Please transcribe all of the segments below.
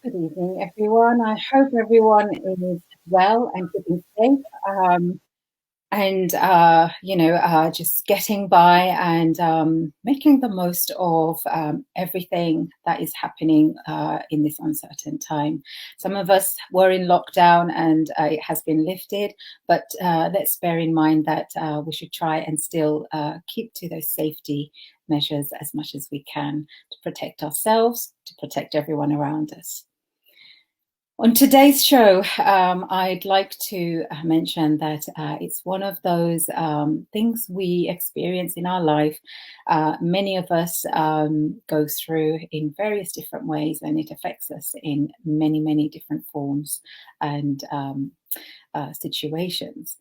Good evening, everyone. I hope everyone is well and keeping safe. Just getting by and making the most of everything that is happening in this uncertain time. Some of us were in lockdown and it has been lifted, but let's bear in mind that we should try and still keep to those safety measures as much as we can to protect ourselves, to protect everyone around us. On today's show, I'd like to mention that it's one of those things we experience in our life. Many of us go through in various different ways, and it affects us in many, many different forms and situations.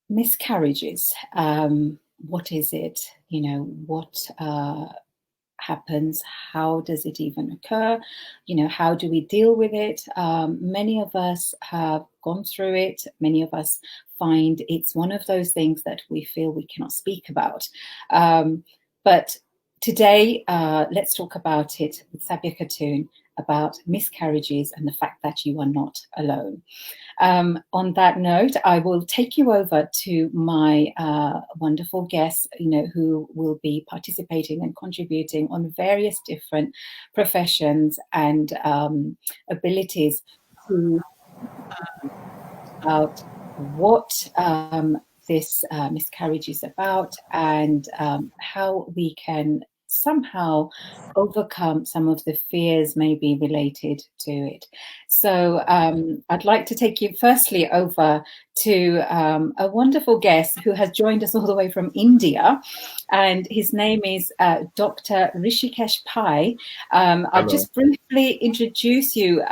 Miscarriages. What is it? What happens? How does it even occur? How do we deal with it? Many of us have gone through it. Many of us find it's one of those things that we feel we cannot speak about. But today, let's talk about it with Sabia Khatun, about miscarriages and the fact that you are not alone. On that note, I will take you over to my wonderful guests, who will be participating and contributing on various different professions and abilities to about what this miscarriage is about and how we can somehow overcome some of the fears maybe related to it. So I'd like to take you firstly over to a wonderful guest who has joined us all the way from India, and his name is Dr. Hrishikesh Pai. I'll just briefly introduce you,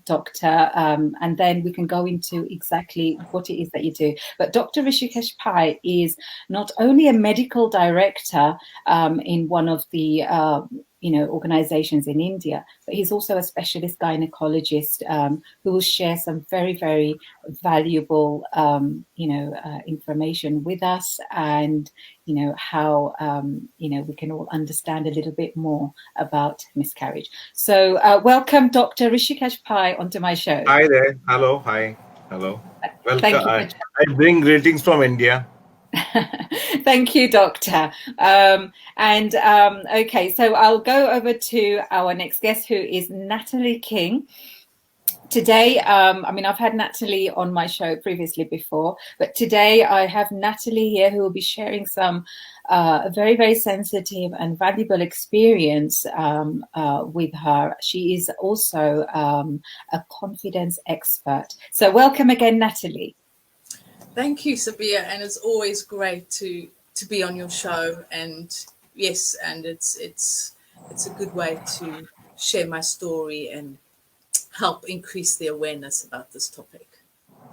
Doctor, and then we can go into exactly what it is that you do. But Dr. Hrishikesh Pai is not only a medical director in one of the organizations in India, but he's also a specialist gynecologist who will share some very, very valuable, information with us, and how we can all understand a little bit more about miscarriage. So welcome, Dr. Hrishikesh Pai, onto my show. Hi there. Hello. Hi. Hello. Welcome. Thank you. I bring greetings from India. Thank you, Doctor. Okay, so I'll go over to our next guest, who is Natalie King. Today, I've had Natalie on my show previously before, but today I have Natalie here who will be sharing some very, very sensitive and valuable experience with her. She is also a confidence expert. So welcome again, Natalie. Thank you, Sabia, and it's always great to be on your show. And yes, and it's a good way to share my story and help increase the awareness about this topic.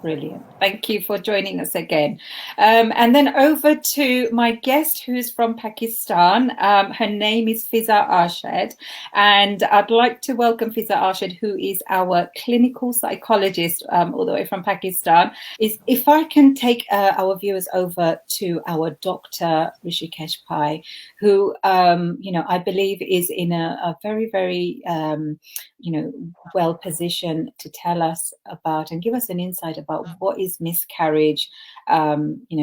Brilliant. Thank you for joining us again. And then over to my guest who's from Pakistan. Her name is Fizza Arshed. And I'd like to welcome Fizza Arshed, who is our clinical psychologist all the way from Pakistan. If I can take our viewers over to our Dr. Hrishikesh Pai, who, I believe is in a very, very, well positioned to tell us about and give us an insight about what is miscarriage,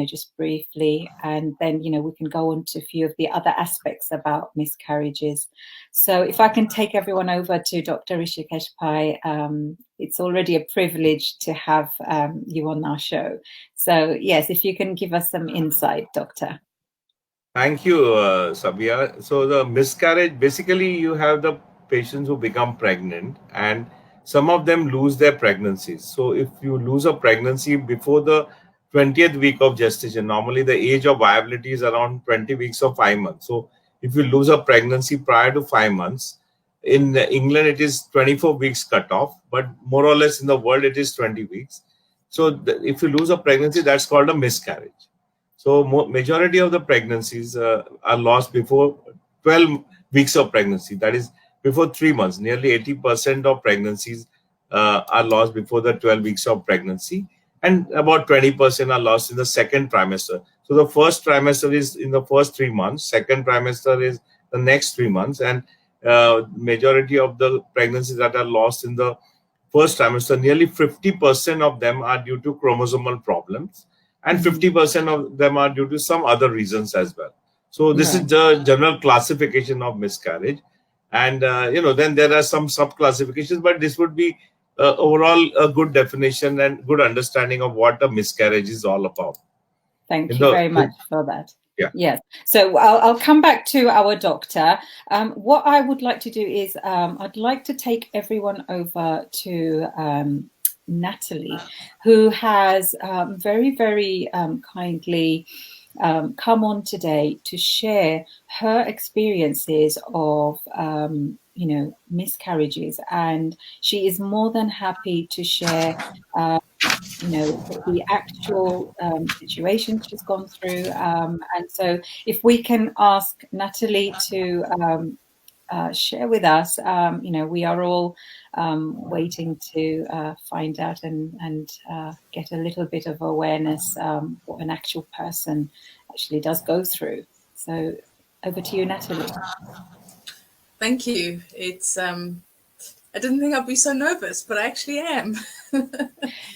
just briefly, and then we can go on to a few of the other aspects about miscarriages. So if I can take everyone over to Dr. Hrishikesh Pai, it's already a privilege to have you on our show. So yes, if you can give us some insight, Doctor. Thank you, Sabia. So the miscarriage, basically you have the patients who become pregnant and some of them lose their pregnancies. So if you lose a pregnancy before the 20th week of gestation, normally the age of viability is around 20 weeks or 5 months. So if you lose a pregnancy prior to 5 months, in England it is 24 weeks cut off, but more or less in the world it is 20 weeks. So if you lose a pregnancy, that's called a miscarriage. So majority of the pregnancies are lost before 12 weeks of pregnancy. That is before 3 months. Nearly 80% of pregnancies are lost before the 12 weeks of pregnancy, and about 20% are lost in the second trimester. So the first trimester is in the first 3 months. Second trimester is the next 3 months, and majority of the pregnancies that are lost in the first trimester, nearly 50% of them are due to chromosomal problems, and 50% of them are due to some other reasons as well. So this is the general classification of miscarriage. And, then there are some sub-classifications, but this would be overall a good definition and good understanding of what a miscarriage is all about. Thank you very much for that. Yeah. Yes. So I'll come back to our doctor. What I would like to do is I'd like to take everyone over to Natalie, who has very, very kindly come on today to share her experiences of miscarriages, and she is more than happy to share the actual situation she's gone through. And so if we can ask Natalie to share with us, we are all waiting to find out and get a little bit of awareness what an actual person actually does go through. So over to you, Natalie. Thank you. It's I didn't think I'd be so nervous, but I actually am.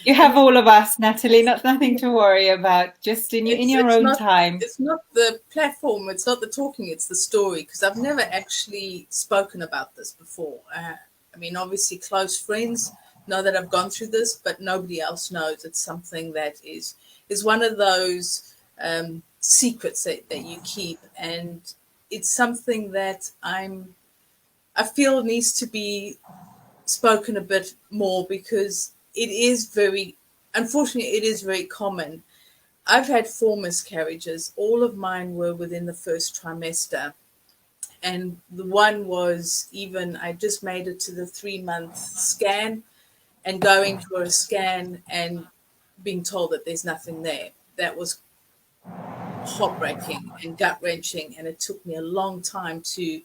You have all of us, Natalie. Nothing to worry about. Just in your own time. It's not the platform. It's not the talking. It's the story. Because I've never actually spoken about this before. I mean, obviously, close friends know that I've gone through this, but nobody else knows. It's something that is one of those secrets that you keep, and it's something that I feel needs to be spoken a bit more, because it is unfortunately, it is very common. I've had 4 miscarriages. All of mine were within the first trimester. And the one was I just made it to the 3-month scan, and going for a scan and being told that there's nothing there. That was heartbreaking and gut-wrenching. And it took me a long time to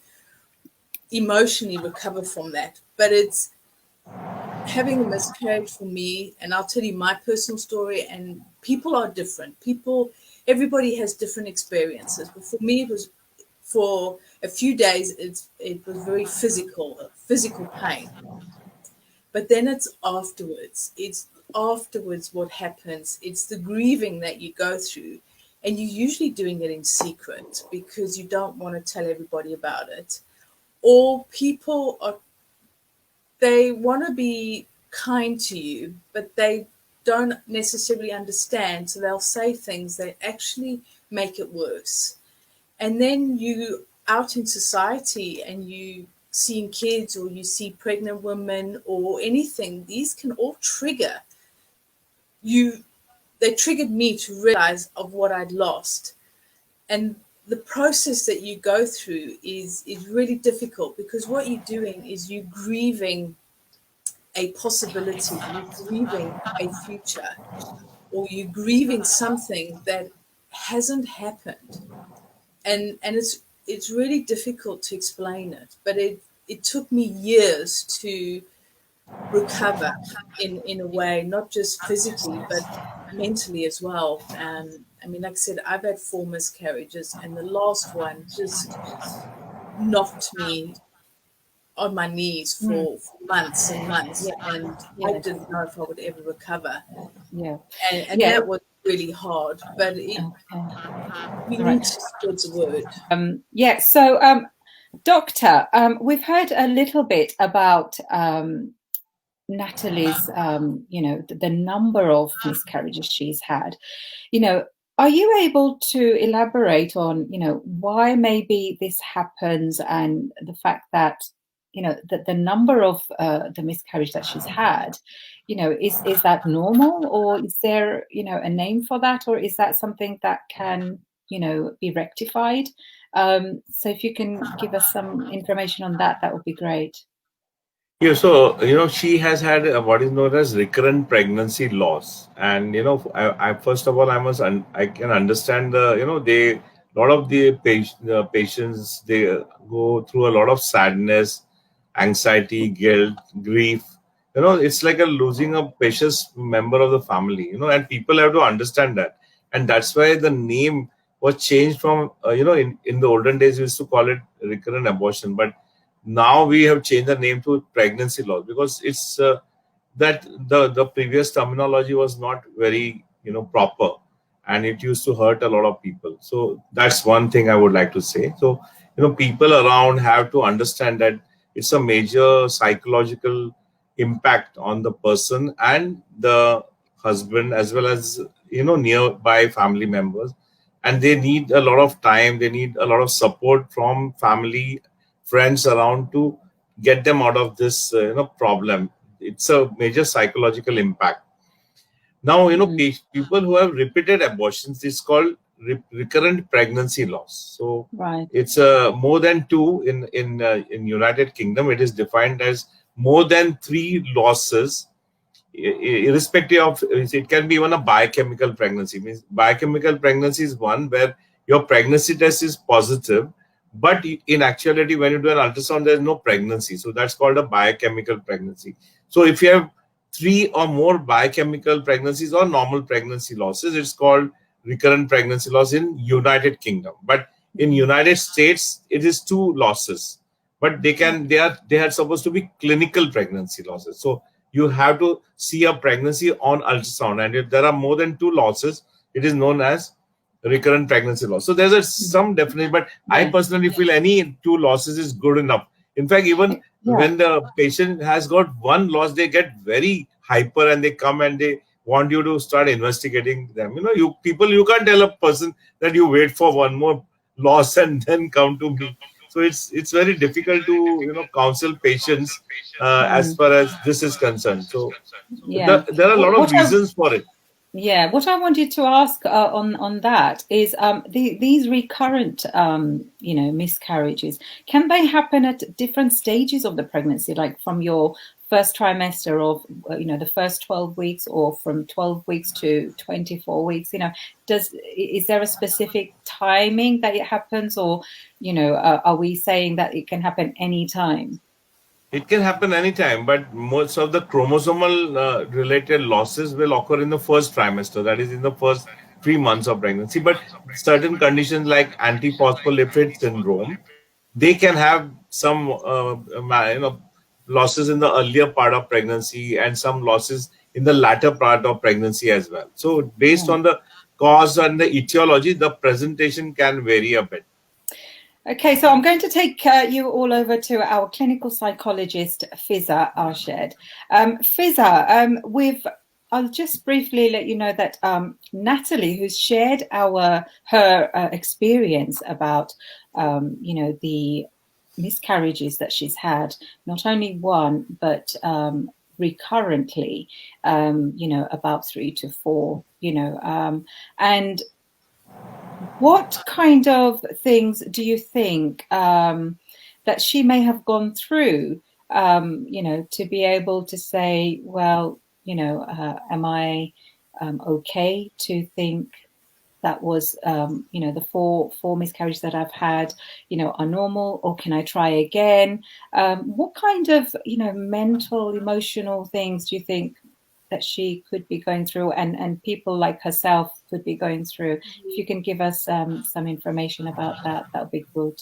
emotionally recover from that. But it's having a miscarriage for me, and I'll tell you my personal story, and people are different. Everybody has different experiences. But for me, it was for a few days, it was very physical pain. But then it's afterwards. It's afterwards what happens. It's the grieving that you go through, and you're usually doing it in secret because you don't want to tell everybody about it. Or people they want to be kind to you, but they don't necessarily understand. So they'll say things that actually make it worse. And then you out in society and you seeing kids, or you see pregnant women or anything, these can all trigger you. They triggered me to realize of what I'd lost. And the process that you go through is really difficult, because what you're doing is you're grieving a possibility, you're grieving a future, or you're grieving something that hasn't happened. And it's really difficult to explain it, but it took me years to recover in a way, not just physically, but mentally as well. And I mean, like I said, I've had 4 miscarriages, and the last one just knocked me on my knees for months and months. And I didn't know if I would ever recover. Yeah. And that was really hard, but we need to spread the word. So, Doctor, we've heard a little bit about Natalie's, the number of miscarriages she's had. Are you able to elaborate on, why maybe this happens, and the fact that, that the number of the miscarriage that she's had, is that normal, or is there, a name for that, or is that something that can, be rectified? So if you can give us some information on that, that would be great. Yeah, so she has had what is known as recurrent pregnancy loss, and I first of all I can understand a lot of the patients, they go through a lot of sadness, anxiety, guilt, grief. It's like losing a precious member of the family. And people have to understand that, and that's why the name was changed from in the olden days we used to call it recurrent abortion, but now we have changed the name to pregnancy loss, because it's that the previous terminology was not very proper, and it used to hurt a lot of people. So that's one thing I would like to say. So people around have to understand that it's a major psychological impact on the person and the husband, as well as nearby family members, and they need a lot of time, they need a lot of support from family, friends around, to get them out of this problem. It's a major psychological impact. Now, people who have repeated abortions, it's called recurrent pregnancy loss. So Right. it's more than two in United Kingdom. It is defined as more than three losses, irrespective of, it can be even a biochemical pregnancy. Means biochemical pregnancy is one where your pregnancy test is positive, but in actuality when you do an ultrasound there is no pregnancy, so that's called a biochemical pregnancy. So if you have three or more biochemical pregnancies or normal pregnancy losses, it's called recurrent pregnancy loss in United Kingdom. But in United States it is two losses, but they are supposed to be clinical pregnancy losses. So you have to see a pregnancy on ultrasound, and if there are more than two losses, it is known as recurrent pregnancy loss. So there's some definition, but I Yeah. personally feel any two losses is good enough. In fact, even Yeah. when the patient has got one loss, they get very hyper and they come and they want you to start investigating them. You can't tell a person that you wait for one more loss and then come to me. So it's very difficult to counsel patients as far as this is concerned. So Yeah. there are a lot of What I reasons for it. Yeah, what I wanted to ask on that is these recurrent miscarriages, can they happen at different stages of the pregnancy, like from your first trimester of the first 12 weeks, or from 12 weeks to 24 weeks? Is there a specific timing that it happens, or are we saying that it can happen anytime? It can happen anytime, but most of the chromosomal related losses will occur in the first trimester, that is, in the first 3 months of pregnancy. But certain conditions like antiphospholipid syndrome, they can have some losses in the earlier part of pregnancy and some losses in the latter part of pregnancy as well. So based Right. on the cause and the etiology, the presentation can vary a bit. Okay, so I'm going to take you all over to our clinical psychologist, Fizza Arshed. Fizza, I'll just briefly let you know that Natalie, who's shared her experience about, the miscarriages that she's had, not only one, but recurrently, about 3 to 4, and what kind of things do you think that she may have gone through, to be able to say, well, am I okay to think that was, the four miscarriages that I've had, are normal, or can I try again? What kind of, mental, emotional things do you think that she could be going through, and people like herself could be going through? If you can give us some information about that, that would be good.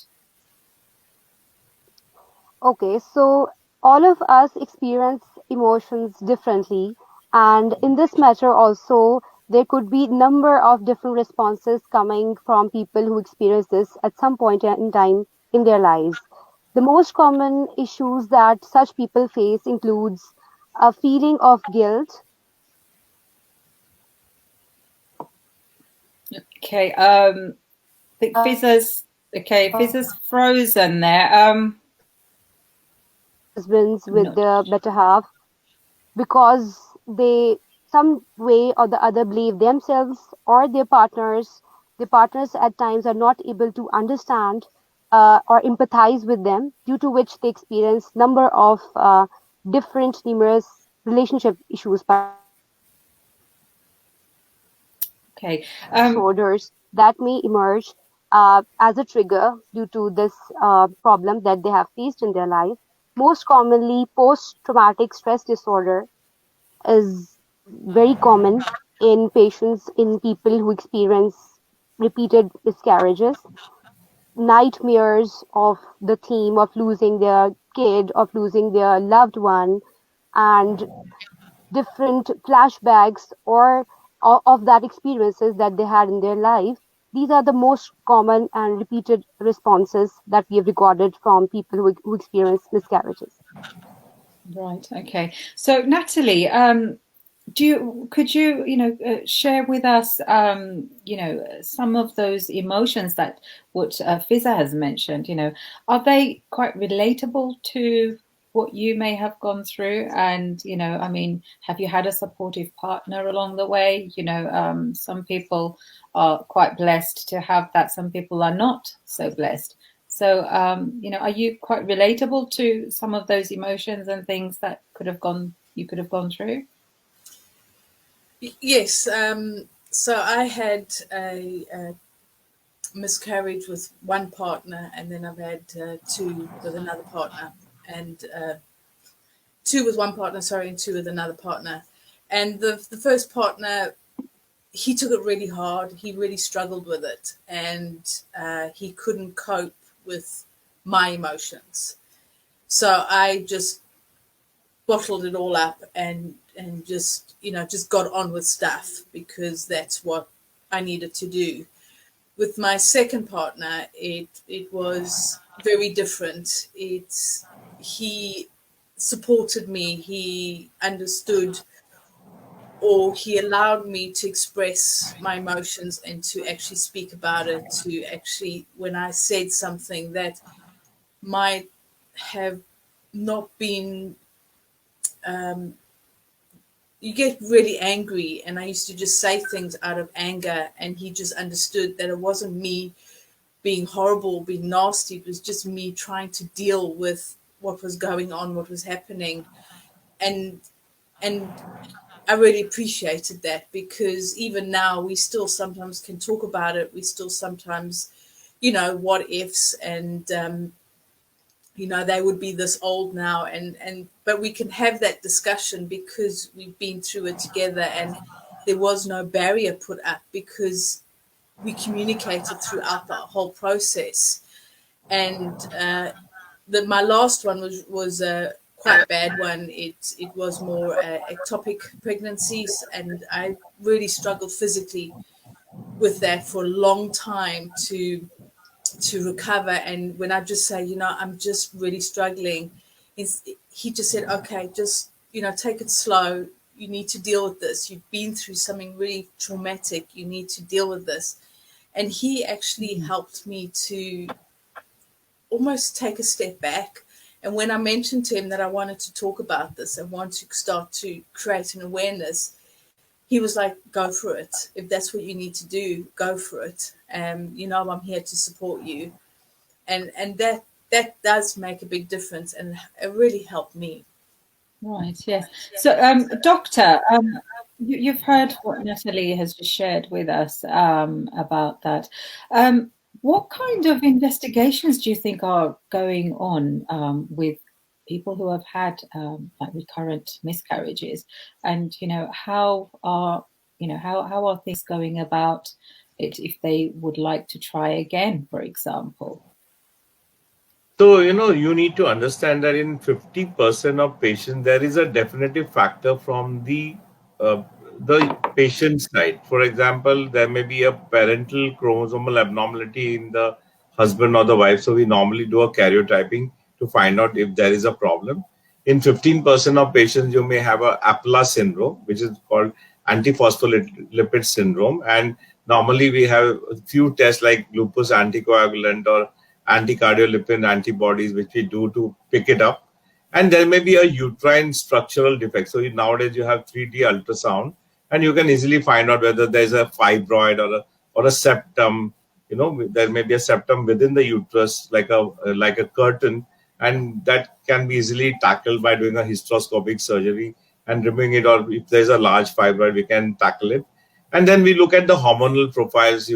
Okay, so all of us experience emotions differently, and in this matter also there could be number of different responses coming from people who experience this at some point in time in their lives. The most common issues that such people face includes a feeling of guilt. Okay, I think Fizza's frozen there. Husbands with Not their better half because they some way or the other believe themselves or their partners at times are not able to understand or empathize with them, due to which they experience number of different numerous relationship issues, okay. disorders that may emerge as a trigger due to this problem that they have faced in their life. Most commonly, post traumatic stress disorder is very common in patients, in people who experience repeated miscarriages. nightmares of the theme of losing their kid, of losing their loved one, and different flashbacks or of that experiences that they had in their life. These are the most common and repeated responses that we have recorded from people who experience miscarriages. Right. Okay. So, Natalie, could you share with us some of those emotions that what Fizza has mentioned? Are they quite relatable to what you may have gone through? And I mean, have you had a supportive partner along the way? Some people are quite blessed to have that. Some people are not so blessed. So, are you quite relatable to some of those emotions and things that you could have gone through? Yes. So I had a miscarriage with one partner, and then I've had two with another partner, and two with one partner, sorry, and two with another partner. And the first partner, he took it really hard. He really struggled with it, and he couldn't cope with my emotions. So I just bottled it all up and just got on with stuff because that's what I needed to do. With my second partner, it was very different. He supported me. He understood, or he allowed me to express my emotions and to actually speak about it. To actually, when I said something that might have not been, you get really angry, and I used to just say things out of anger, and he just understood that it wasn't me being horrible, being nasty. It was just me trying to deal with what was going on, what was happening. And and I really appreciated that, because even now we still sometimes can talk about it. We still sometimes, what ifs, and they would be this old now, and but we can have that discussion because we've been through it together, and there was no barrier put up because we communicated throughout the whole process. And my last one was a quite bad one. It was more ectopic pregnancies, and I really struggled physically with that for a long time to recover. And when I just say, I'm just really struggling, he just said, okay, just take it slow. You need to deal with this. You've been through something really traumatic. You need to deal with this. And he actually helped me to almost take a step back. And when I mentioned to him that I wanted to talk about this, I want to start to create an awareness, he was like, go for it. If that's what you need to do, go for it. I'm here to support you. And that does make a big difference, and it really helped me. Right, yes. So, Doctor, you've heard what Natalie has just shared with us about that. What kind of investigations do you think are going on with people who have had like recurrent miscarriages? And how are things going about it if they would like to try again, for example? So, you need to understand that in 50% of patients, there is a definitive factor from uh, the patient side. For example, there may be a parental chromosomal abnormality in the husband or the wife. So, we normally do a karyotyping to find out if there is a problem. In 15% of patients, you may have a APLA syndrome, which is called antiphospholipid syndrome. And normally we have a few tests like glucose anticoagulant or anticardiolipin antibodies, which we do to pick it up. And there may be a uterine structural defect. So nowadays you have 3D ultrasound, and you can easily find out whether there's a fibroid or a septum. There may be a septum within the uterus, like a curtain, and that can be easily tackled by doing a hysteroscopic surgery and removing it. Or if there's a large fibroid, we can tackle it. And then we look at the hormonal profiles.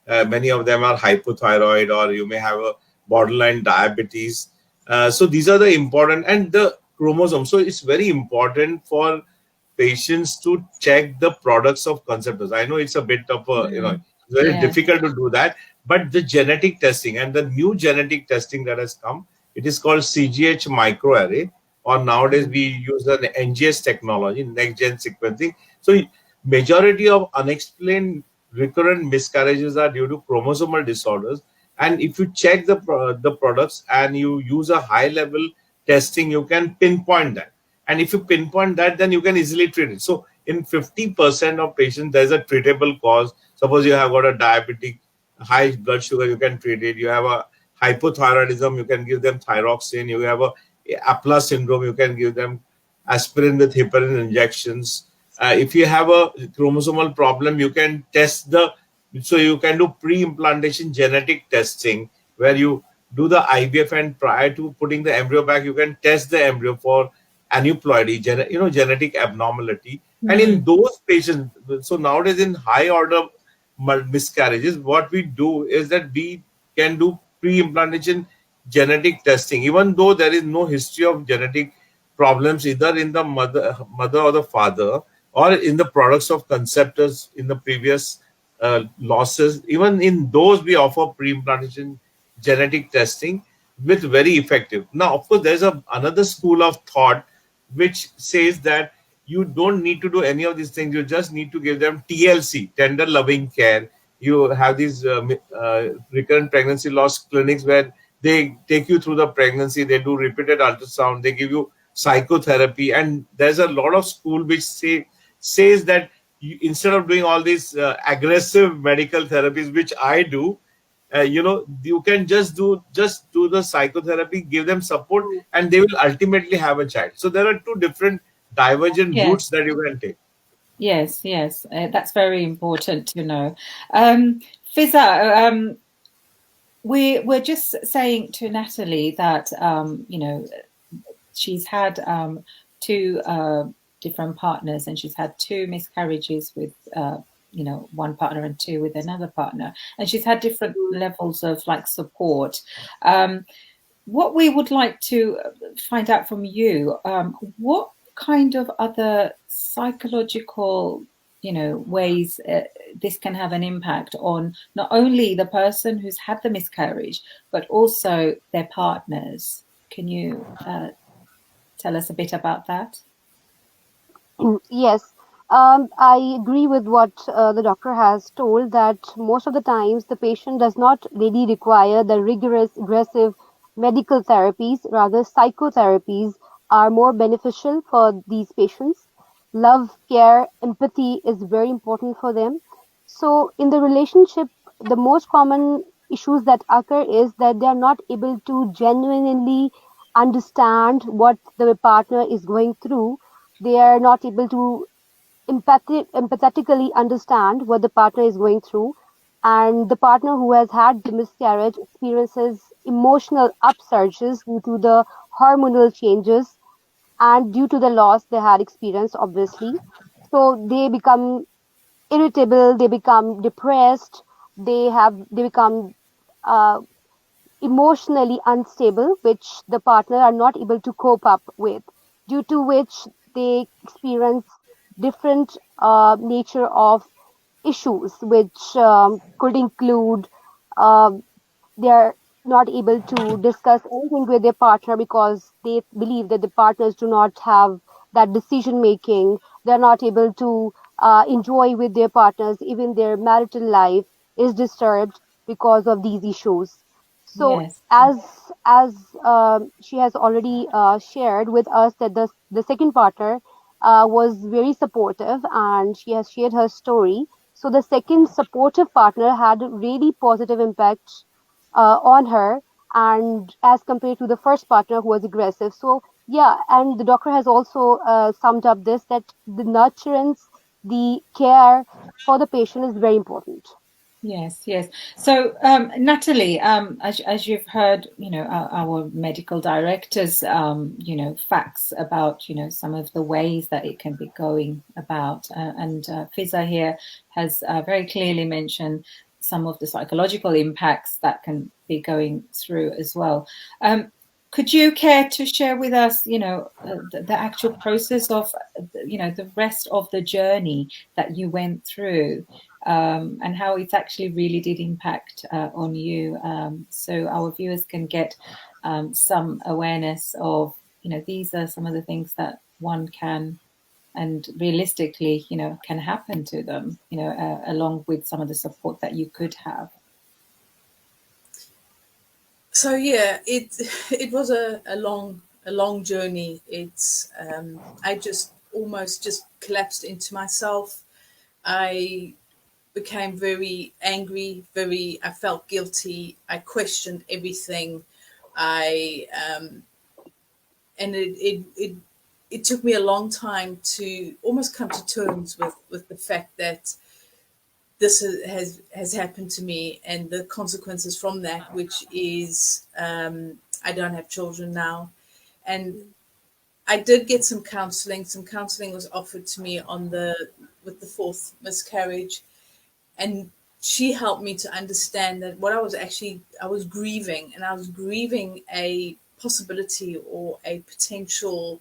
Many of them are hypothyroid, or you may have a borderline diabetes. So these are the important, and the chromosome. So it's very important for patients to check the products of conceptors. I know it's a bit of it's very Yes. difficult to do that, But the genetic testing and the new genetic testing that has come, it is called CGH microarray, or nowadays we use an NGS technology, next gen sequencing. So majority of unexplained recurrent miscarriages are due to chromosomal disorders. And if you check the products and you use a high level testing, you can pinpoint that. And if you pinpoint that, then you can easily treat it. So in 50% of patients, there's a treatable cause. Suppose you have got a diabetic, high blood sugar, you can treat it. You have a hypothyroidism, you can give them thyroxine. You have a APLA syndrome, you can give them aspirin with heparin injections. If you have a chromosomal problem, you can test so you can do pre-implantation genetic testing where you do the IVF, and prior to putting the embryo back, you can test the embryo for aneuploidy, genetic abnormality. And in those patients, so nowadays in high order miscarriages, what we do is that we can do pre-implantation genetic testing, even though there is no history of genetic problems either in the mother or the father, or in the products of conceptors in the previous losses. Even in those, we offer pre-implantation genetic testing with very effective. Now, of course, there's another school of thought which says that you don't need to do any of these things. You just need to give them TLC, tender loving care. You have these recurrent pregnancy loss clinics where they take you through the pregnancy, they do repeated ultrasound, they give you psychotherapy. And there's a lot of school which says that instead of doing all these aggressive medical therapies, which I do, you can just do the psychotherapy, give them support, and they will ultimately have a child. So there are two different divergent routes that you can take. Yes, yes, that's very important to know. Fizza, we're just saying to Natalie that she's had two different partners, and she's had two miscarriages with one partner and two with another partner, and she's had different levels of support. What we would like to find out from you, what kind of other psychological ways this can have an impact on not only the person who's had the miscarriage, but also their partners. Can you tell us a bit about that? Yes, I agree with what the doctor has told, that most of the times the patient does not really require the rigorous, aggressive medical therapies. Rather, psychotherapies are more beneficial for these patients. Love, care, empathy is very important for them. So, in the relationship, the most common issues that occur is that they are not able to genuinely understand what the partner is going through. They are not able to empathetically understand what the partner is going through. And the partner who has had the miscarriage experiences emotional upsurges due to the hormonal changes and due to the loss they had experienced, obviously. So they become irritable, they become depressed, they become uh, emotionally unstable, which the partner are not able to cope up with, due to which they experience different nature of issues, which could include uh, they're not able to discuss anything with their partner because they believe that the partners do not have that decision making. They're not able to enjoy with their partners. Even their marital life is disturbed because of these issues. So Yes. as she has already shared with us that the second partner was very supportive, and she has shared her story. So the second supportive partner had a really positive impact on her, and as compared to the first partner who was aggressive. So yeah, and the doctor has also summed up this, that the nurturance, the care for the patient is very important. Yes, yes. So, Natalie, as you've heard, our medical directors, facts about, some of the ways that it can be going about. And Fizza here has very clearly mentioned some of the psychological impacts that can be going through as well. Could you care to share with us, the actual process of, the rest of the journey that you went through? and how it's actually really did impact on you. So our viewers can get some awareness of, these are some of the things that one can and realistically, can happen to them, along with some of the support that you could have. So yeah, it was a long journey. It's I just almost just collapsed into myself. I became very angry, I felt guilty. I questioned everything. I and it took me a long time to almost come to terms with the fact that this has happened to me and the consequences from that, which is I don't have children now. And I did get some counseling. Some counseling was offered to me with the fourth miscarriage, and she helped me to understand that what I was grieving, and I was grieving a possibility or a potential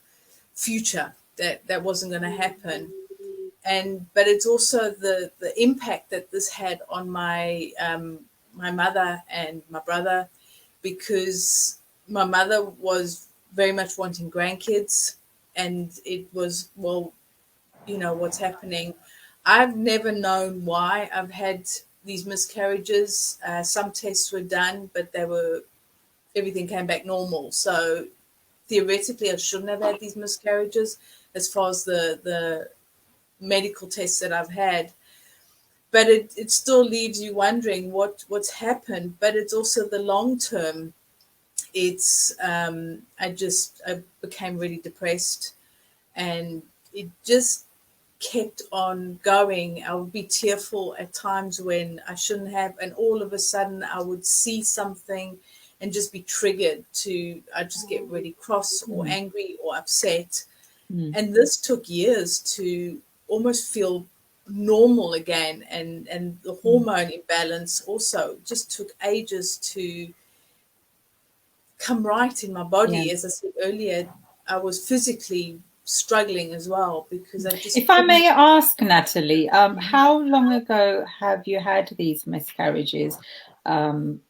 future that wasn't going to happen. But it's also the impact that this had on my my mother and my brother, because my mother was very much wanting grandkids, and it was, well, what's happening. I've never known why I've had these miscarriages. Some tests were done, but everything came back normal. So theoretically, I shouldn't have had these miscarriages as far as the medical tests that I've had. But it still leaves you wondering what's happened. But it's also the long term. It's I became really depressed, and it just kept on going. I would be tearful at times when I shouldn't have, and all of a sudden I would see something and just be triggered I just get really cross or angry or upset. And this took years to almost feel normal again, and the hormone imbalance also just took ages to come right in my body. Yeah. As I said earlier, I was physically struggling as well, because I just If I may ask, Natalie, how long ago have you had these miscarriages, from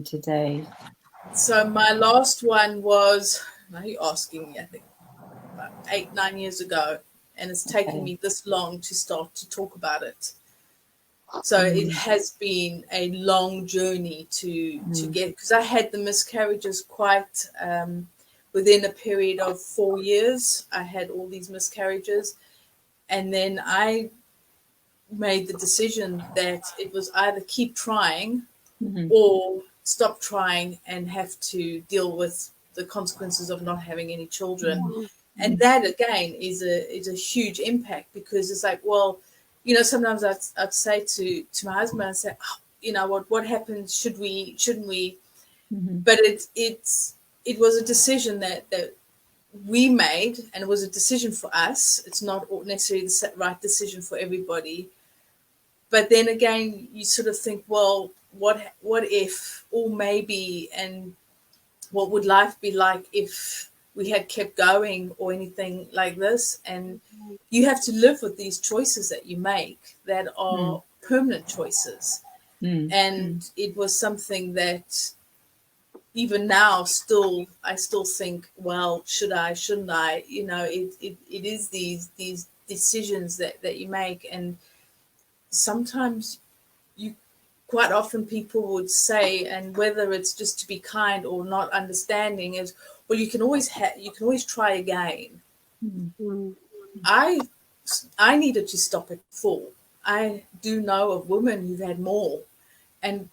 today? So my last one was, now you're asking me, I think about 8-9 years ago, and it's taken me this long to start to talk about it. So it has been a long journey to get, because I had the miscarriages quite within a period of 4 years. I had all these miscarriages, and then I made the decision that it was either keep trying or stop trying and have to deal with the consequences of not having any children. And that again is a huge impact, because it's like, well, sometimes I'd say to my husband, I say, what happens? Shouldn't we? But it was a decision that we made, and it was a decision for us. It's not necessarily the right decision for everybody. But then again, you sort of think, well, what if, or maybe, and what would life be like if we had kept going, or anything like this? And you have to live with these choices that you make that are permanent choices. And it was something that even now I still think, well, should I, shouldn't I? It is these decisions that you make. And sometimes quite often people would say, and whether it's just to be kind or not understanding, is, well, you can always try again. I needed to stop at 4. I do know of women who've had more, and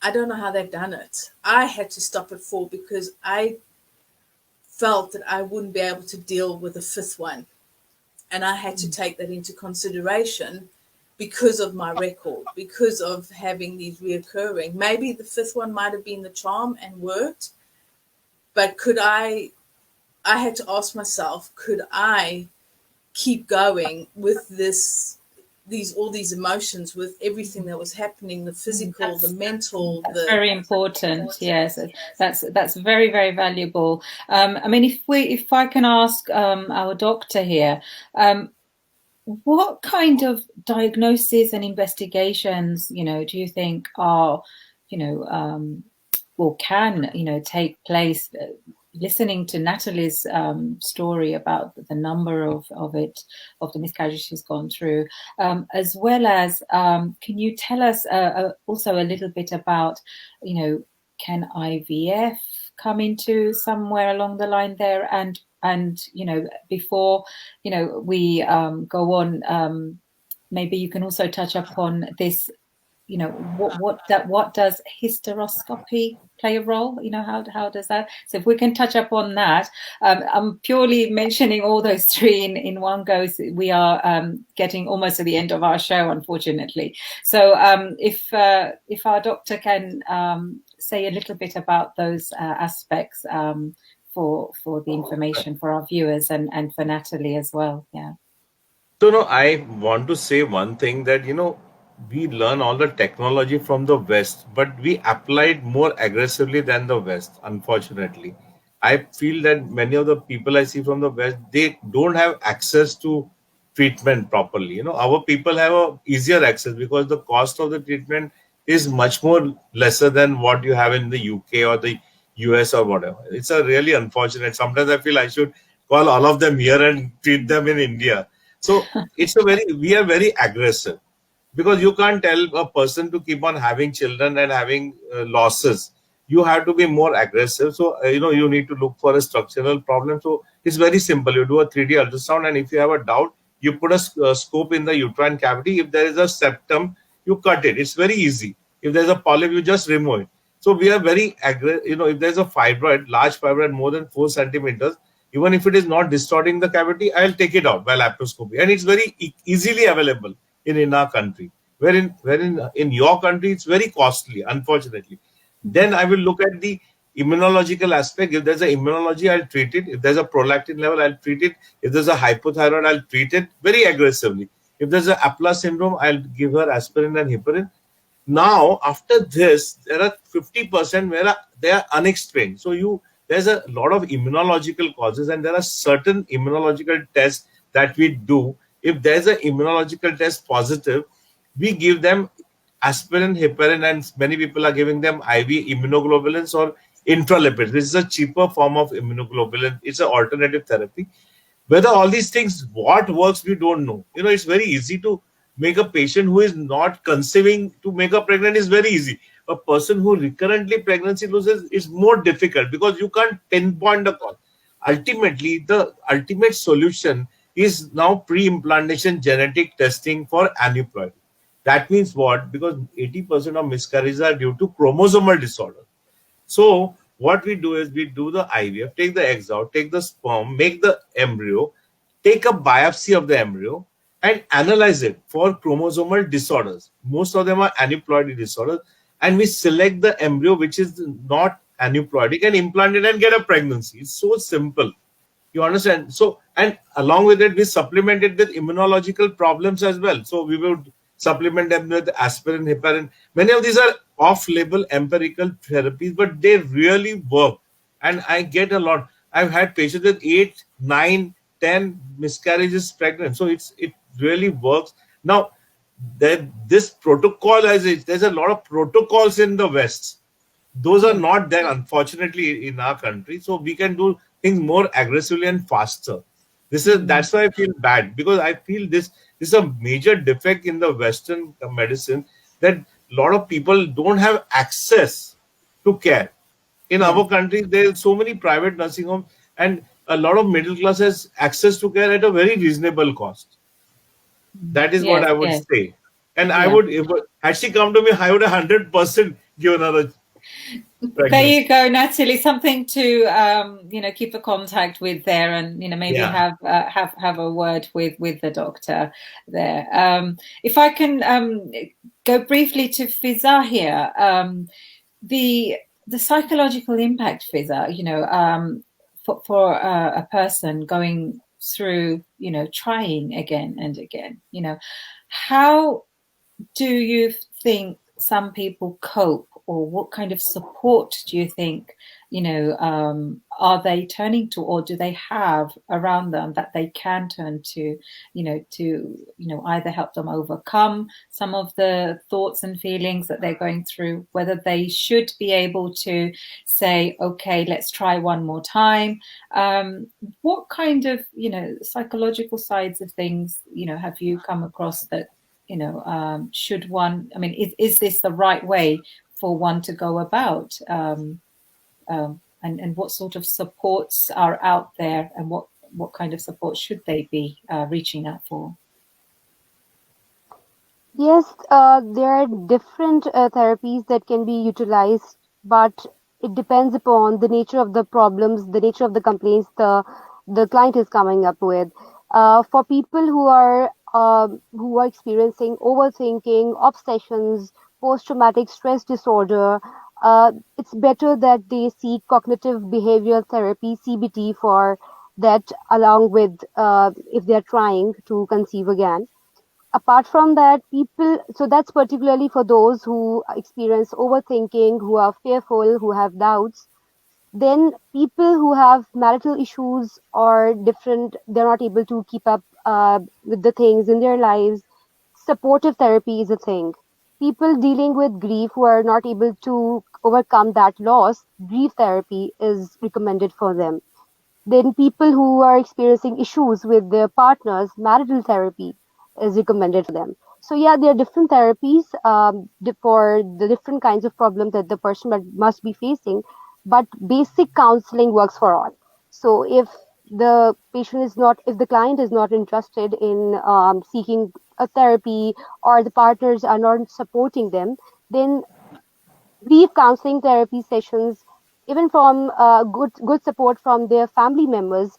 I don't know how they've done it. I had to stop at 4 because I felt that I wouldn't be able to deal with a 5th one, and I had to take that into consideration, because of my record, because of having these reoccurring. Maybe the 5th one might have been the charm and worked, but I had to ask myself, could I keep going with all these emotions, with everything that was happening, the physical, the mental. That's very important. Yes, that's very, very valuable. I mean, if I can ask our doctor here, what kind of diagnosis and investigations, do you think are, or can, take place? Listening to Natalie's story about the number of the miscarriages she's gone through, as well as, can you tell us also a little bit about, can IVF come into somewhere along the line there? And before we go on, maybe you can also touch upon this. What does hysteroscopy play a role? How does that? So if we can touch upon that, I'm purely mentioning all those three in one go. So we are getting almost to the end of our show, unfortunately. So if our doctor can say a little bit about those aspects for the information for our viewers and for Natalie as well. Yeah. So, no, I want to say one thing that, we learn all the technology from the West, but we apply it more aggressively than the West, unfortunately. I feel that many of the people I see from the West, they don't have access to treatment properly. Our people have a easier access because the cost of the treatment is much more lesser than what you have in the UK or the US or whatever. It's a really unfortunate. Sometimes I feel I should call all of them here and treat them in India. So we are very aggressive because you can't tell a person to keep on having children and having losses. You have to be more aggressive. So, you need to look for a structural problem. So it's very simple. You do a 3D ultrasound, and if you have a doubt, you put a scope in the uterine cavity. If there is a septum, you cut it. It's very easy. If there's a polyp, you just remove it. So we are very aggressive. If there's a fibroid, large fibroid more than 4 centimeters, even if it is not distorting the cavity, I'll take it out by laparoscopy. And it's very easily available in our country. Wherein in your country, it's very costly, unfortunately. Then I will look at the immunological aspect. If there's an immunology, I'll treat it. If there's a prolactin level, I'll treat it. If there's a hypothyroid, I'll treat it very aggressively. If there's a Apla syndrome, I'll give her aspirin and heparin. Now, after this, there are 50% where they are unexplained. So there's a lot of immunological causes, and there are certain immunological tests that we do. If there's an immunological test positive, we give them aspirin, heparin, and many people are giving them IV immunoglobulins or intralipids. This is a cheaper form of immunoglobulin. It's an alternative therapy. Whether all these things, what works, we don't know. It's very easy to make a patient who is not conceiving to make her pregnant is very easy. A person who recurrently pregnancy loses is more difficult because you can't pinpoint the cause. Ultimately, the ultimate solution is now pre-implantation genetic testing for aneuploidy. That means what? Because 80% of miscarriages are due to chromosomal disorder. So what we do is we do the IVF, take the eggs out, take the sperm, make the embryo, take a biopsy of the embryo and analyze it for chromosomal disorders. Most of them are aneuploidy disorders. And we select the embryo which is not aneuploidic and implant it and get a pregnancy. It's so simple. You understand? So, and along with it, we supplement it with immunological problems as well. So we would supplement them with aspirin, heparin. Many of these are off-label empirical therapies, but they really work. And I get a lot. I've had patients with 8, 9, 10 miscarriages pregnant. So it really works. Now, this protocol, there's a lot of protocols in the West. Those are not there, unfortunately, in our country. So we can do things more aggressively and faster. That's why I feel bad, because I feel this is a major defect in the Western medicine, that a lot of people don't have access to care. In our country, there are so many private nursing homes, and a lot of middle class has access to care at a very reasonable cost. That is what I would say. And I would, had she come to me, I would 100% given her a pregnancy. There you go, Natalie. Something to keep a contact with there, and maybe have a word with the doctor there. If I can go briefly to Fizza here, the psychological impact, Fizza, for a person going through, trying again and again, how do you think some people cope, or what kind of support do you think, are they turning to, or do they have around them that they can turn to, either help them overcome some of the thoughts and feelings that they're going through, whether they should be able to say, okay, let's try one more time. What kind of, psychological sides of things, have you come across that, should one, I mean, is this the right way for one to go about? And what sort of supports are out there, and what kind of support should they be reaching out for? Yes, there are different therapies that can be utilized, but it depends upon the nature of the problems, the nature of the complaints the client is coming up with. For people who are experiencing overthinking, obsessions, post-traumatic stress disorder, it's better that they seek cognitive behavioral therapy (CBT) for that, along with if they are trying to conceive again. Apart from that, so that's particularly for those who experience overthinking, who are fearful, who have doubts. Then people who have marital issues or different, they're not able to keep up with the things in their lives. Supportive therapy is a thing. People dealing with grief who are not able to overcome that loss, grief therapy is recommended for them. Then people who are experiencing issues with their partners, marital therapy is recommended for them. So yeah, there are different therapies for the different kinds of problems that the person must be facing, but basic counseling works for all. So if if the client is not interested in seeking a therapy, or the partners are not supporting them, then brief counseling therapy sessions, even from good support from their family members,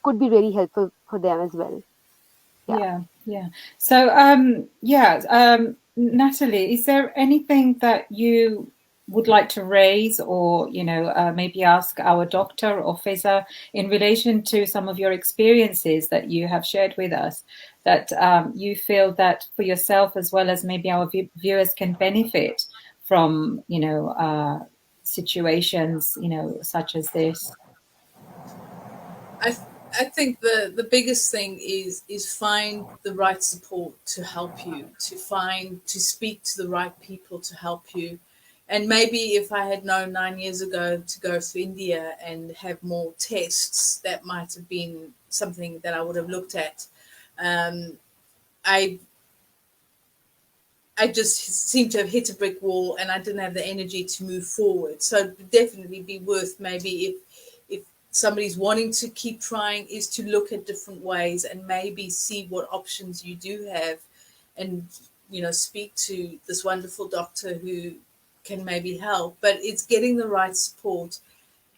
could be really helpful for them as well. Yeah. So Natalie, is there anything that you would like to raise, or maybe ask our doctor or Fizza in relation to some of your experiences that you have shared with us, that you feel that for yourself, as well as maybe our viewers, can benefit from situations such as this? I think the biggest thing is find the right support to help you, to speak to the right people to help you. And maybe if I had known 9 years ago to go to India and have more tests, that might have been something that I would have looked at. I I just seemed to have hit a brick wall, and I didn't have the energy to move forward. So it'd definitely be worth, maybe if somebody's wanting to keep trying, is to look at different ways and maybe see what options you do have, and speak to this wonderful doctor who can maybe help. But it's getting the right support.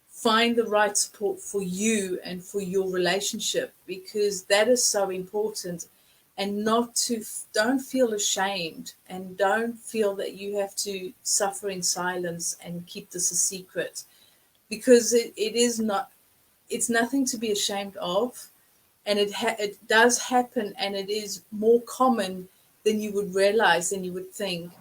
Find the right support for you and for your relationship, because that is so important. And don't feel ashamed, and don't feel that you have to suffer in silence and keep this a secret, because it is not, it's nothing to be ashamed of. And it does happen, and it is more common than you would realize, than you would think.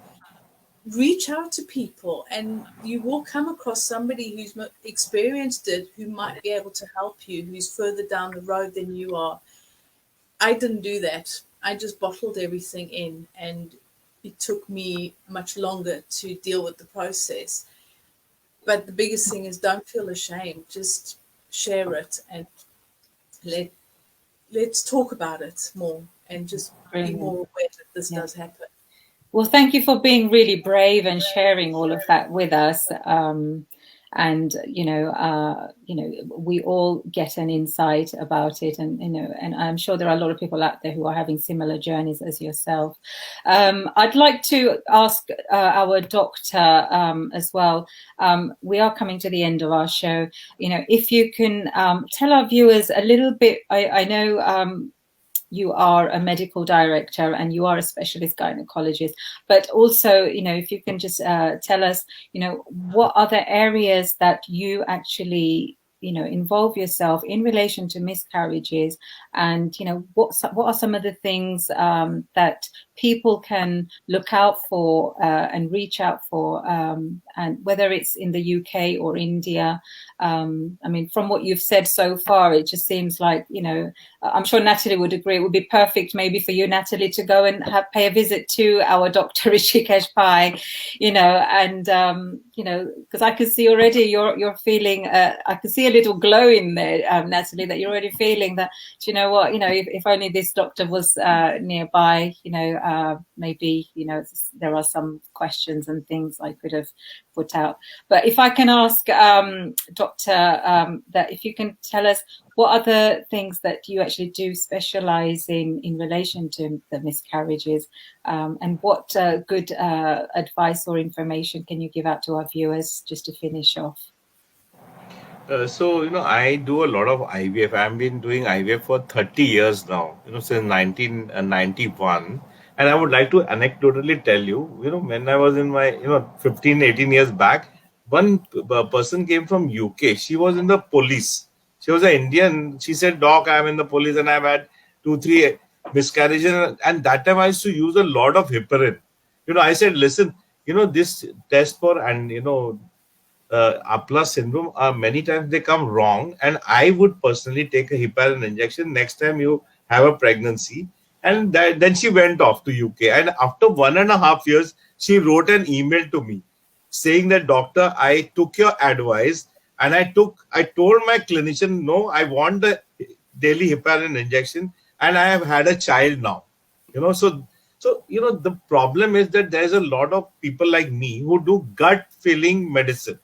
Reach out to people, and you will come across somebody who's experienced it, who might be able to help you, who's further down the road than you are. I didn't do that. I just bottled everything in, and it took me much longer to deal with the process. But the biggest thing is, don't feel ashamed. Just share it, and let's talk about it more, and just be more aware that this does happen. Well, thank you for being really brave and sharing all of that with us. And we all get an insight about it, and I'm sure there are a lot of people out there who are having similar journeys as yourself. I'd like to ask our doctor as well. We are coming to the end of our show. If you can tell our viewers a little bit. I know you are a medical director and you are a specialist gynecologist, but also, if you can just tell us, what other areas that you actually, involve yourself in relation to miscarriages, and, what are some of the things that people can look out for and reach out for, and whether it's in the UK or India. I mean, from what you've said so far, it just seems like, I'm sure Natalie would agree, it would be perfect maybe for you, Natalie, to go and pay a visit to our Dr. Hrishikesh Pai, and because I can see already you're feeling, I can see a little glow in there, Natalie, that you're already feeling that, do you know what, if only this doctor was nearby, maybe, there are some questions and things I could have put out. But if I can ask, Doctor, that if you can tell us what are the things that you actually do specialize in relation to the miscarriages, and what good advice or information can you give out to our viewers just to finish off? So, I do a lot of IVF. I've been doing IVF for 30 years now, since 1991. And I would like to anecdotally tell you, when I was in my, 15, 18 years back, one person came from UK. She was in the police. She was an Indian. She said, Doc, I'm in the police and I've had 2, 3 miscarriages. And that time I used to use a lot of heparin. I said, listen, this test for, and, Apla syndrome, many times they come wrong, and I would personally take a heparin injection next time you have a pregnancy. And then she went off to UK, and after 1.5 years she wrote an email to me saying that, doctor, I took your advice and I told my clinician, no, I want the daily heparin injection, and I have had a child now. So the problem is that there's a lot of people like me who do gut feeling medicine.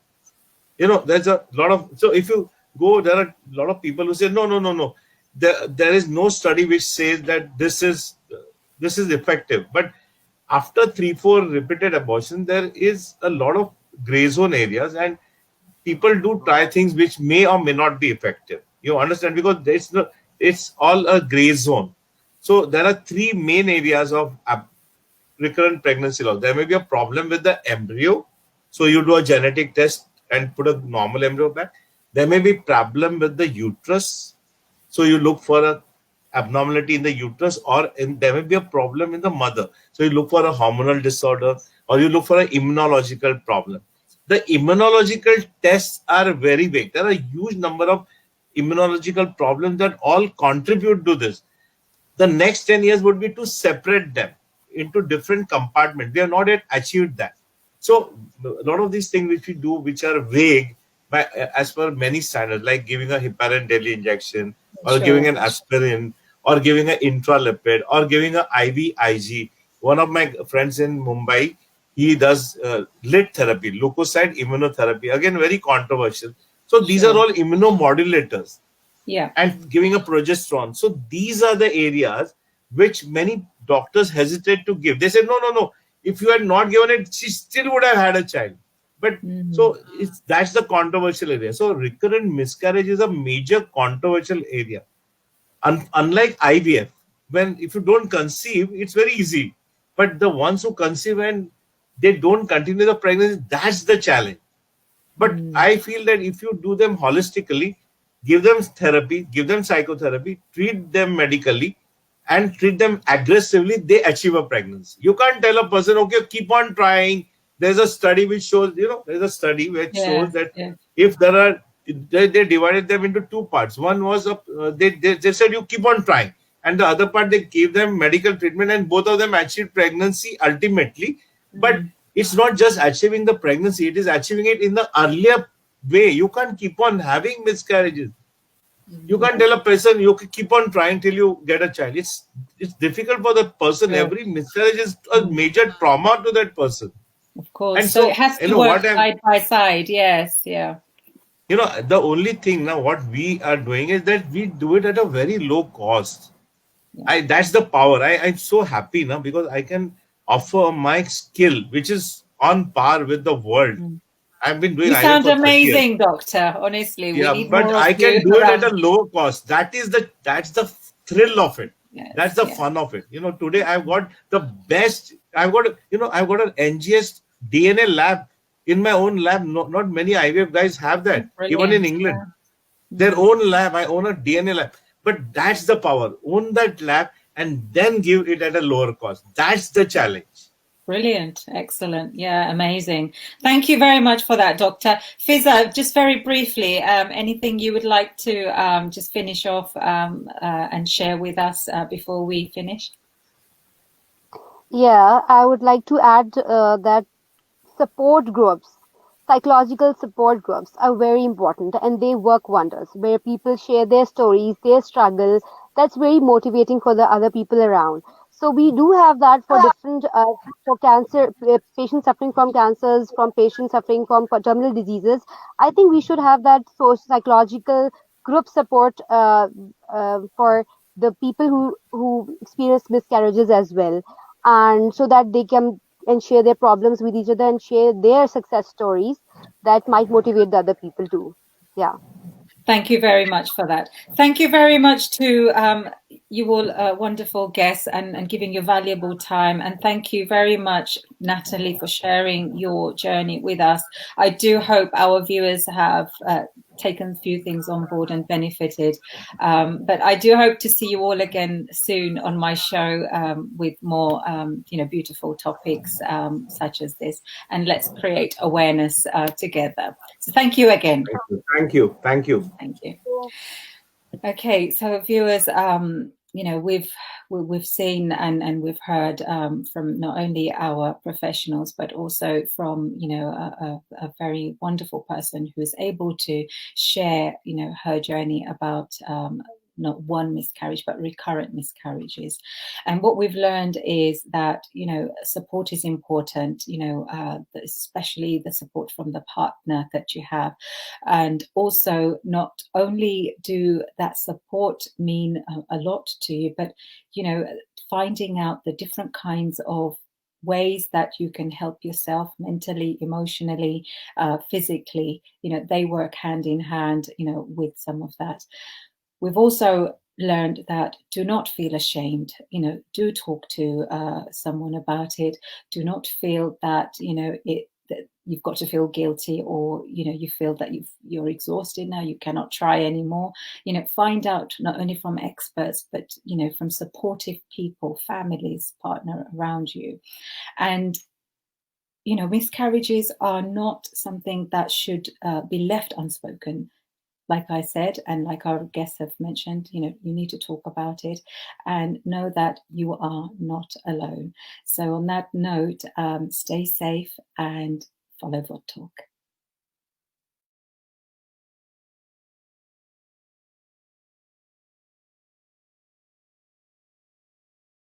There's a lot of, so if you go, there are a lot of people who say, no. There is no study which says that this is effective. But after 3-4 repeated abortions, there is a lot of gray zone areas, and people do try things which may or may not be effective. You understand? Because it's all a gray zone. So there are 3 main areas of recurrent pregnancy loss. There may be a problem with the embryo. So you do a genetic test and put a normal embryo back. There may be problem with the uterus. So you look for a abnormality in the uterus, or there may be a problem in the mother. So you look for a hormonal disorder, or you look for an immunological problem. The immunological tests are very big. There are a huge number of immunological problems that all contribute to this. The next 10 years would be to separate them into different compartments. We have not yet achieved that. So a lot of these things which we do, which are vague as per many standards, like giving a heparin daily injection, or giving an aspirin, or giving an intralipid, or giving an IVIG. One of my friends in Mumbai, he does LIT therapy, leukocyte immunotherapy. Again, very controversial. So these are all immunomodulators. Yeah. And giving a progesterone. So these are the areas which many doctors hesitate to give. They say, no. If you had not given it, she still would have had a child. But so that's the controversial area. So recurrent miscarriage is a major controversial area. Unlike IVF, if you don't conceive, it's very easy. But the ones who conceive and they don't continue the pregnancy, that's the challenge. But I feel that if you do them holistically, give them therapy, give them psychotherapy, treat them medically, and treat them aggressively, they achieve a pregnancy. You can't tell a person, okay, keep on trying. There's a study which shows, shows that if there are, they divided them into 2 parts. One was, they said you keep on trying. And the other part, they gave them medical treatment, and both of them achieved pregnancy ultimately. But it's not just achieving the pregnancy, it is achieving it in the earlier way. You can't keep on having miscarriages. You can't tell a person you keep on trying till you get a child. It's difficult for the person. Every miscarriage is a major trauma to that person. Of course. And so it has to work side by side. Yes. Yeah. The only thing now what we are doing is that we do it at a very low cost. That's the power. I'm so happy now because I can offer my skill, which is on par with the world. I've been doing. You sound amazing, doctor. Honestly, yeah, we need but I can do it at a low cost. That's the thrill of it. Yes, that's the fun of it. Today I've got the best. I've got an NGS DNA lab in my own lab. Not many IVF guys have that. Brilliant. Even in England, their own lab. I own a DNA lab. But that's the power. Own that lab and then give it at a lower cost. That's the challenge. Brilliant. Excellent. Yeah, amazing. Thank you very much for that, Doctor. Fizza, just very briefly, anything you would like to just finish off and share with us before we finish? Yeah, I would like to add that support groups, psychological support groups are very important and they work wonders where people share their stories, their struggle. That's very motivating for the other people around. So we do have that for different, for cancer, patients suffering from cancers, from patients suffering from terminal diseases. I think we should have that social psychological group support for the people who experience miscarriages as well, and so that they can and share their problems with each other and share their success stories that might motivate the other people too. Yeah. Thank you very much for that. Thank you very much to you all wonderful guests and giving your valuable time. And thank you very much, Natalie, for sharing your journey with us. I do hope our viewers have taken a few things on board and benefited. But I do hope to see you all again soon on my show with more, beautiful topics such as this. And let's create awareness together. So thank you again. Thank you. Thank you. Thank you. Okay, so viewers, we've seen and we've heard from not only our professionals but also from a very wonderful person who is able to share her journey about not one miscarriage but recurrent miscarriages. And what we've learned is that support is important, especially the support from the partner that you have. And also, not only do that support mean a lot to you, but finding out the different kinds of ways that you can help yourself mentally, emotionally, physically, they work hand in hand with some of that. We've also learned that do not feel ashamed, do talk to someone about it. Do not feel that that you've got to feel guilty, or you feel that you're exhausted now, you cannot try anymore. Find out not only from experts but from supportive people, families, partner around you. And miscarriages are not something that should be left unspoken. Like I said, and like our guests have mentioned, you need to talk about it and know that you are not alone. So on that note, stay safe and follow VodTalk.